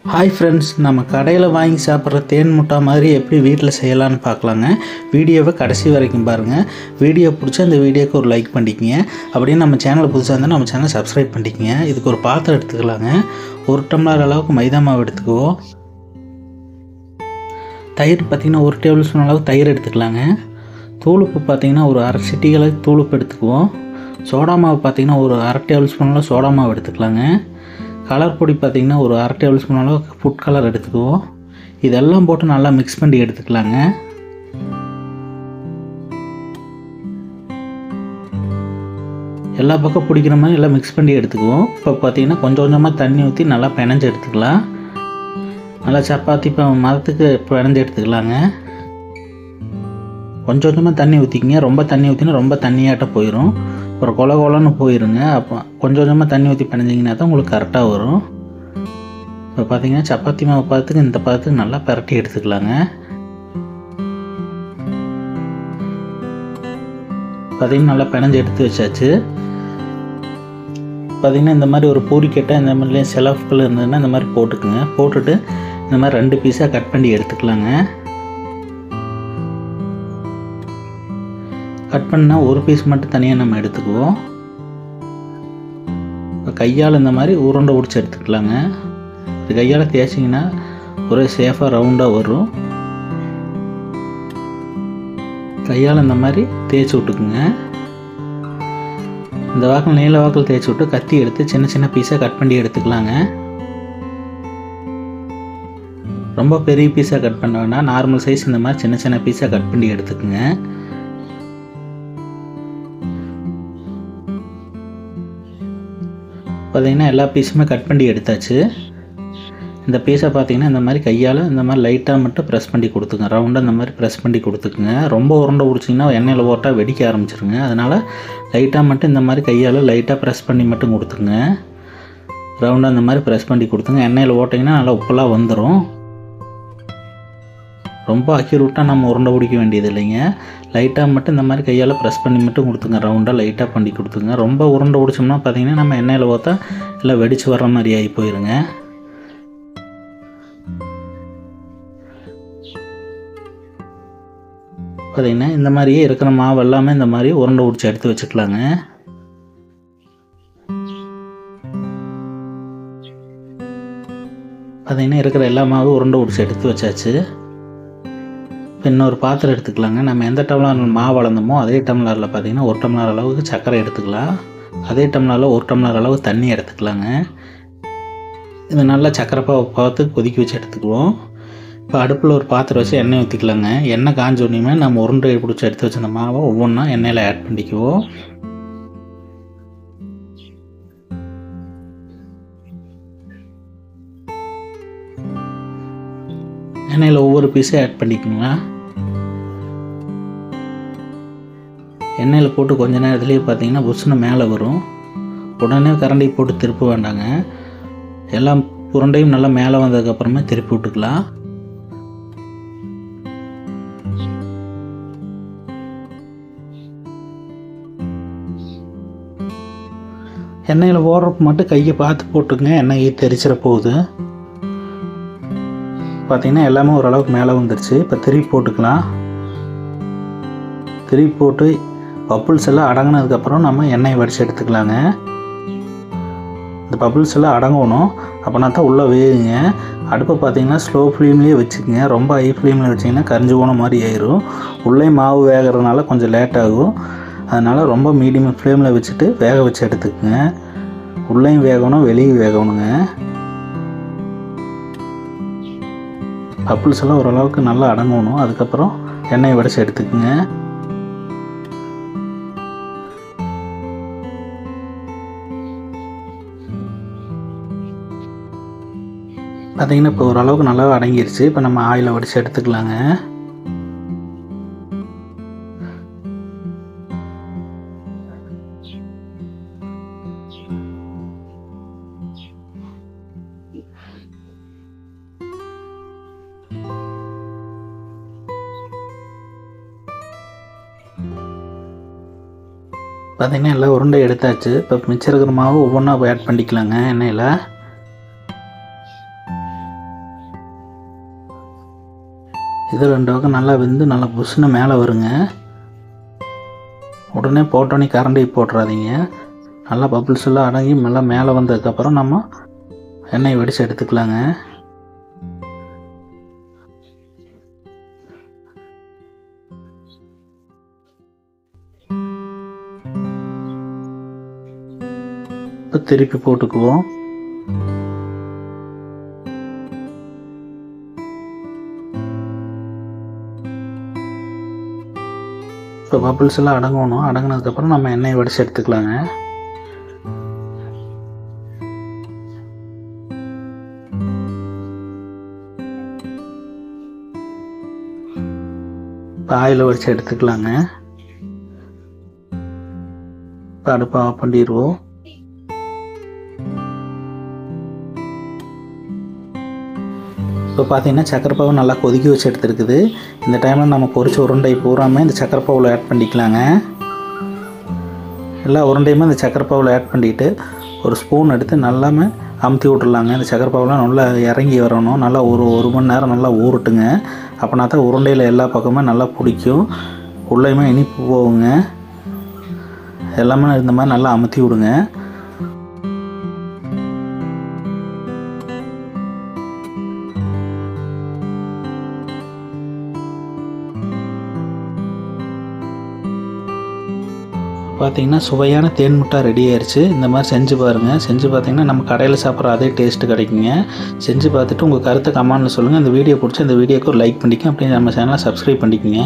Hi friends, நம்ம கடையில் வாங்கி சாப்பிட்ற தேன் முட்டை மாதிரி எப்படி வீட்டில் செய்யலான்னு பார்க்கலாங்க. வீடியோவை கடைசி வரைக்கும் பாருங்கள். வீடியோ பிடிச்சா அந்த வீடியோக்கு ஒரு லைக் பண்ணிக்கங்க. அப்படியே நம்ம சேனல் புதுசாக இருந்தால் நம்ம சேனலை சப்ஸ்கிரைப் பண்ணிக்கங்க. இதுக்கு ஒரு பாத்திரம் எடுத்துக்கலாங்க. 1 டம்ளர் அளவுக்கு மைதா மாவு எடுத்துக்குவோம். தயிர் பார்த்திங்கன்னா 1 டேபிள் ஸ்பூன் அளவுக்கு தயிர் எடுத்துக்கலாங்க. தூளுப்பு பார்த்திங்கன்னா ஒரு அரை சிட்டி அளவுக்கு தூளுப்பு எடுத்துக்குவோம். சோடா மாவு பார்த்திங்கன்னா ஒரு அரை டேபிள் ஸ்பூன் அளவு சோடா மாவு எடுத்துக்கலாங்க. கலர் பொடி பார்த்திங்கன்னா ஒரு அரை டேபிள் ஸ்பூன் அளவுக்கு ஃபுட் கலர் எடுத்துக்குவோம். இதெல்லாம் போட்டு நல்லா மிக்ஸ் பண்ணி எடுத்துக்கலாங்க. எல்லா பக்கம் பிடிக்கிற மாதிரி எல்லாம் மிக்ஸ் பண்ணி எடுத்துக்குவோம். இப்போ பார்த்திங்கன்னா கொஞ்சம் கொஞ்சமாக தண்ணி ஊற்றி நல்லா பிணைஞ்சு எடுத்துக்கலாம். நல்லா சப்பாத்தி இப்போ மரத்துக்கு பிணைஞ்சு எடுத்துக்கலாங்க. கொஞ்சம் கொஞ்சமாக தண்ணி ஊற்றிக்கிங்க. ரொம்ப தண்ணி ஊற்றினா ரொம்ப தண்ணியாட்ட போயிடும், அப்புறம் கொல கொலன்னு போயிருங்க. அப்போ கொஞ்சம் கொஞ்சமாக தண்ணி ஊற்றி பிணைஞ்சிங்கன்னா தான் உங்களுக்கு கரெக்டாக வரும். இப்போ பார்த்தீங்கன்னா சப்பாத்தி மாவு பார்த்துக்கு இந்த பார்த்துக்கு நல்லா பரட்டி எடுத்துக்கலாங்க. பார்த்தீங்கன்னா நல்லா பிணைஞ்சு எடுத்து வச்சாச்சு. பார்த்தீங்கன்னா இந்த மாதிரி ஒரு பூரிக்கட்டை இந்த மாதிரி செலவுகள் இருந்ததுன்னா இந்த மாதிரி போட்டுக்குங்க. போட்டுட்டு இந்த மாதிரி 2 பீஸாக கட் பண்ணி எடுத்துக்கலாங்க. கட் பண்ணால் ஒரு பீஸ் மட்டும் தனியாக நம்ம எடுத்துக்குவோம். இப்போ கையால் இந்த மாதிரி உருண்டை பிடிச்சி எடுத்துக்கலாங்க. இது கையால் தேய்ச்சிங்கன்னா ஒரே சேஃபாக ரவுண்டாக வரும். கையால் இந்த மாதிரி தேய்ச்சி விட்டுக்குங்க. இந்த வாக்கில் நீல வாக்கில் தேய்ச்சி விட்டு கத்தி எடுத்து சின்ன சின்ன பீஸாக கட் பண்ணி எடுத்துக்கலாங்க. ரொம்ப பெரிய பீஸாக கட் பண்ண வேண்டாம், நார்மல் சைஸ் இந்த மாதிரி சின்ன சின்ன பீஸாக கட் பண்ணி எடுத்துக்குங்க. பார்த்திங்கன்னா எல்லா பீஸுமே கட் பண்ணி எடுத்தாச்சு. இந்த பீஸை பார்த்திங்கன்னா இந்த மாதிரி கையால் இந்த மாதிரி லைட்டாக மட்டும் ப்ரெஸ் பண்ணி கொடுத்துங்க. ரவுண்டாக இந்த மாதிரி ப்ரெஸ் பண்ணி கொடுத்துக்குங்க. ரொம்ப உருண்டை பிடிச்சிங்கன்னா எண்ணெயில் போட்டால் வெடிக்க ஆரம்பிச்சிருங்க. அதனால் லைட்டாக மட்டும் இந்த மாதிரி கையால் லைட்டாக ப்ரெஸ் பண்ணி மட்டும் கொடுத்துங்க. ரவுண்டாக இந்த மாதிரி ப்ரெஸ் பண்ணி கொடுத்துங்க. எண்ணெயில் போட்டிங்கன்னா நல்லா உப்பெல்லாம் வந்துடும். ரொம்ப அக்யூரேட்டாக நம்ம உருண்டை பிடிக்க வேண்டியது இல்லைங்க. லைட்டாக மட்டும் இந்த மாதிரி கையால் ப்ரெஸ் பண்ணி மட்டும் கொடுத்துங்க. ரவுண்டாக லைட்டாக பண்ணி கொடுத்துங்க. ரொம்ப உருண்டை பிடிச்சோம்னா பார்த்திங்கன்னா நம்ம எண்ணெயில் போத்தா எல்லாம் வெடித்து வர்ற மாதிரி ஆகி போயிருங்க. பார்த்திங்கன்னா இந்த மாதிரியே இருக்கிற மாவு எல்லாமே இந்த மாதிரி உருண்டை பிடிச்சி எடுத்து வச்சுக்கலாங்க. பார்த்திங்கன்னா இருக்கிற எல்லா மாவும் உருண்டை பிடிச்சி எடுத்து வச்சாச்சு. இப்போ இன்னொரு பாத்திரம் எடுத்துக்கலாங்க. நம்ம எந்த டம்ளர் மாவு வளர்ந்தோமோ அதே டம்ளரில் பார்த்திங்கன்னா 1 டம்ளர் அளவுக்கு சர்க்கரை எடுத்துக்கலாம். அதே டம்ளரில் 1 டம்ளர் அளவு தண்ணி எடுத்துக்கலாங்க. இது நல்லா சர்க்கரை பார்த்து கொதிக்க வச்சு எடுத்துக்குவோம். இப்போ அடுப்பில் ஒரு பாத்திரம் வச்சு எண்ணெய் ஊற்றிக்கலாங்க. எண்ணெய் காஞ்சோடனே நம்ம உருண்டை பிடிச்சி எடுத்து வச்சிருந்த மாவை ஒவ்வொன்றா எண்ணெயில் ஆட் பண்ணிக்குவோம். எண்ணெயில் ஒவ்வொரு பீஸும் ஆட் பண்ணிக்கோங்க. எண்ணெயில் போட்டு கொஞ்ச நேரத்துலேயே பார்த்தீங்கன்னா புஷ்ஷுன்னு மேலே வரும். உடனே கரண்டி போட்டு திருப்ப வேண்டாங்க. எல்லாம் உருண்டையும் நல்லா மேலே வந்ததுக்கப்புறமா திருப்பி விட்டுக்கலாம். எண்ணெயில் ஓடுறப்ப மட்டும் கையை பார்த்து போட்டுங்க. எண்ணெய் தெரிச்சிட போகுது. பார்த்திங்கன்னா எல்லாமே ஓரளவுக்கு மேலே வந்துடுச்சு. இப்போ திருப்பி போட்டுக்கலாம். திருப்பி போட்டு பப்புள்ஸ் எல்லாம் அடங்கினதுக்கப்புறம் நம்ம எண்ணெயை வடித்து எடுத்துக்கலாங்க. இந்த பப்புள்ஸ் எல்லாம் அடங்கணும், அப்படின்னா தான் உள்ளே வேகுங்க. அடுப்பை பார்த்திங்கன்னா ஸ்லோ ஃப்ளேம்லேயே வச்சுக்கோங்க. ரொம்ப ஹை ஃப்ளேமில் வச்சிங்கன்னா கரிஞ்சு போன மாதிரி ஆயிரும். உள்ளே மாவு வேகிறதுனால கொஞ்சம் லேட் ஆகும். அதனால் ரொம்ப மீடியம் ஃப்ளேமில் வச்சுட்டு வேக வச்சு எடுத்துக்கோங்க. உள்ளேயும் வேகணும், வெளியும் வேகணுங்க. பப்புள்ஸ் எல்லாம் ஓரளவுக்கு நல்லா அடங்கணும். அதுக்கப்புறம் எண்ணெயை வடித்து எடுத்துக்கோங்க. பார்த்திங்கன்னா இப்போ ஓரளவுக்கு நல்லா அடங்கிருச்சு. இப்போ நம்ம ஆயிலை வடித்து எடுத்துக்கலாங்க. பார்த்திங்கன்னா எல்லாம் உருண்டை எடுத்தாச்சு. இப்போ மிச்சம் இருக்கிற மாவு ஒவ்வொன்றா ஆட் பண்ணிக்கலாங்க எண்ணெயில். இது 2 பக்கம் நல்லா வெந்து நல்லா புஷ்ஷுன்னு மேலே வருங்க. உடனே போட்டோன்னே கரண்டி போட்டுறாதீங்க. நல்லா பபிள்ஸ் எல்லாம் அடங்கி நல்லா மேலே வந்ததுக்கப்புறம் நம்ம எண்ணெய் வடித்து எடுத்துக்கலாங்க. இப்போ திருப்பி போட்டுக்குவோம். இப்போ பபிள்ஸ் எல்லாம் அடங்கணும். அடங்கினதுக்கப்புறம் நம்ம எண்ணெயை வடித்து எடுத்துக்கலாங்க. இப்போ ஆயில் வடித்து எடுத்துக்கலாங்க. இப்போ அடுப்பை ஆஃப் பண்ணிடுவோம். இப்போ பார்த்தீங்கன்னா சக்கரை பாவு நல்லா கொதிக்க வச்சு எடுத்துருக்குது. இந்த டைமில் நம்ம பொரிச்ச உருண்டை பூராமல் இந்த சக்கரை பாவில் ஆட் பண்ணிக்கலாங்க. எல்லா உருண்டையுமே இந்த சக்கரை பாவில் ஆட் பண்ணிவிட்டு ஒரு ஸ்பூன் எடுத்து நல்லாமே அமுத்தி விட்டுடலாங்க. இந்த சக்கரை பாவுலாம் நல்லா இறங்கி வரணும். நல்லா ஒரு மணி நேரம் நல்லா ஊறட்டுங்க. அப்படின்னா தான் உருண்டையில் எல்லா பக்கமும் நல்லா பிடிக்கும். உள்ளேயுமே இனிப்பு போகுங்க. எல்லாமே இந்த மாதிரி நல்லா அமுத்தி விடுங்க. பார்த்தீங்கன்னா சுவையான தேன் மிட்டாய் ரெடி ஆயிடுச்சு. இந்த மாதிரி செஞ்சு பாருங்கள். செஞ்சு பார்த்தீங்கன்னா நம்ம கடையில் சாப்பிட்ற அதே டேஸ்ட்டு கிடைக்குங்க. செஞ்சு பார்த்துட்டு உங்கள் கருத்தை கமெண்ட்டில் சொல்லுங்கள். இந்த வீடியோ பிடிச்சி இந்த வீடியோக்கு ஒரு லைக் பண்ணிக்கங்க. அப்படியே நம்ம சேனலை சப்ஸ்கிரைப் பண்ணிக்கங்க.